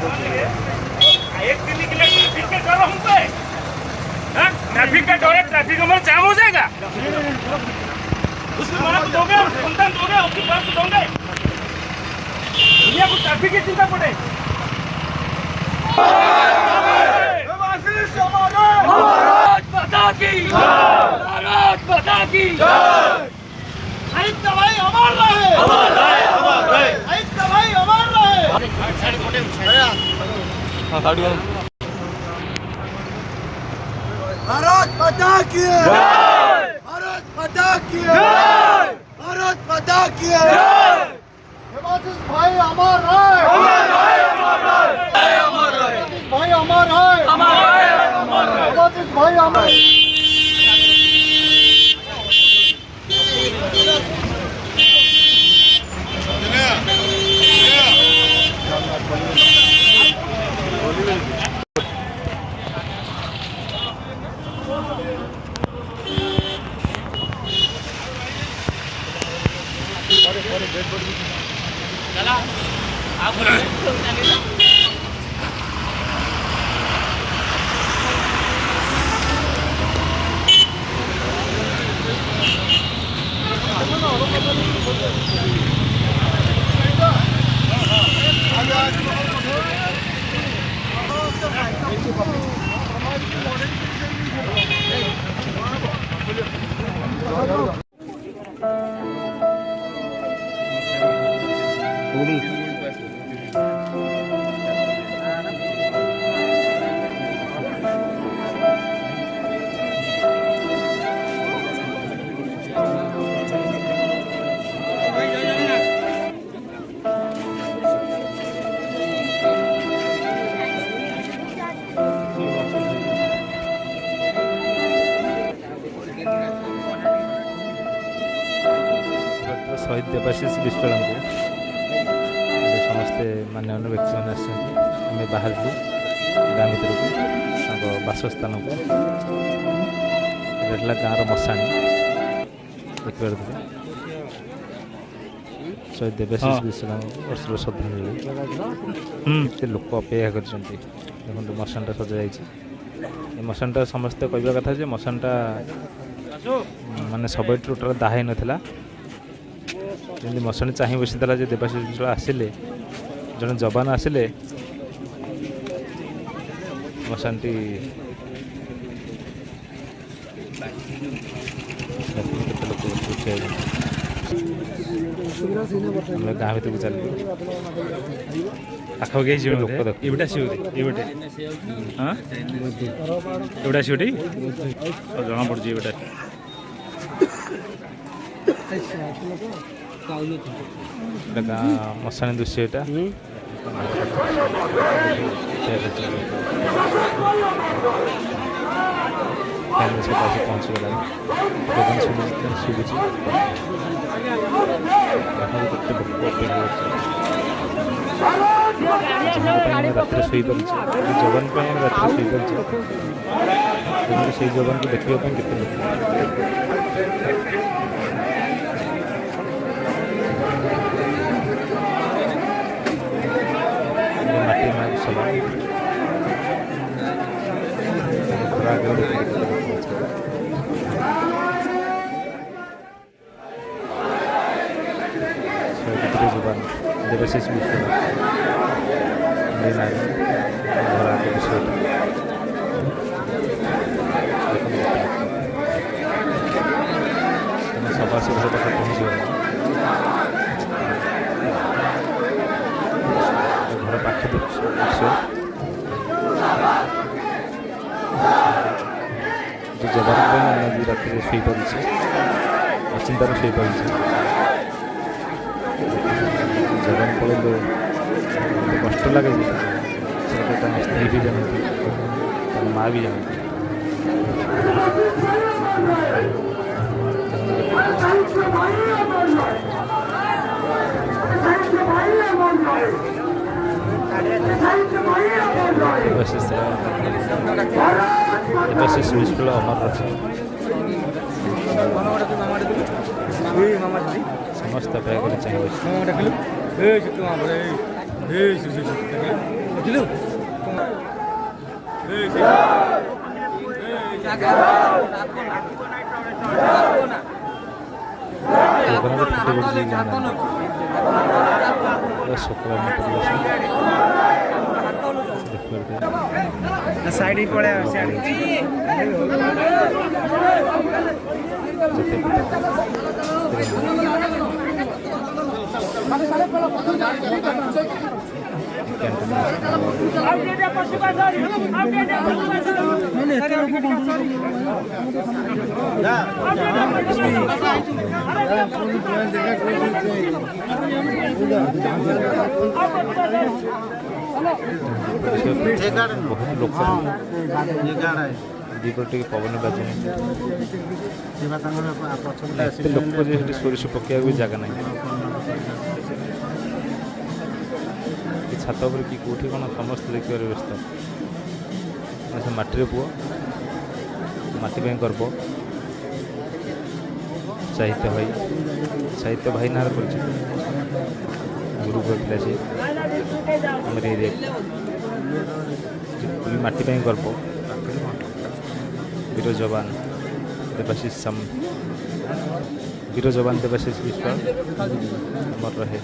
एक दिन के लिए ट्रैफिक का डर हम पे, ट्रैफिक का डर है, ट्रैफिक हमारा जाम हो जाएगा। उसमें मना तो दोगे, संतान दोगे, उसकी बात तो दोगे। दुनिया को ट्रैफिक की चिंता पड़े। भारत माता की, भारत माता की। भाई अमर रहे, अमर रहे, अमर रहे। भाई अमर रहे। भारत माता की, भारत माता की, भारत माता की। देवाशीष भाई अमर रहे, अमर रहे, अमर रहे, अमर रहे। भाई अमर रहे, अमर रहे, अमर रहे। देवाशीष भाई अमर। चला आप शहीद देवाशीष विश्वाल को समस्ते मान्यमान व्यक्ति मैंने आम बाहर गाँ भर को बासस्थान को गाँव मशाणी देखिए शहीद देवाशीष विश्वाल वर्षर श्रद्धांजलि से लोक अपेक्षा कर देखो मशाणटा सजा जाइए मशाणटा समस्ते कहवा कथा जे मशाणटा माने सब टोटाल दाही नाला जमी मशाणी चाह बसीला देवाशीष विश्वाल आसिले जड़े जवान आसिले मशाणी गाँ भर को चल आखपाखे लोक देख एवटा सिवटे हाँ एवटा सिवटे जना पड़ी एवटा गाँ मशाणी दृश्य यहाँ पहुँचीगला शुभुची रात शोपार जवान रात शोपार से जवान को देखा के माटी मार सभा जवान देवाशीष विश्वाल घर आगे विषय सभा से पहुँचीगला घर पाखे दृश्य जो जवान आज रात शोपार अचिंतार शोपार जवान पड़े कष्ट लगे स्त्री भी जानती माँ भी जानती देवाशीष विश्वाल अमर समस्त अपेक्षा कर चाहिए साइड ही पड़े बहुत लोक दीपर टे पवन बाजे लोक सोरिष पकड़ा भी जगह ना छात पर कि कौटी कौन समस्त देखिए व्यस्त से माटी पुओ माटी गर्व साहित्य भाई नार परिचित गुरु पिला से आम एरिया माटी गर्व वीर जवान देवाशीष वीर जवान देवाशीष विश्वास अमर रहे।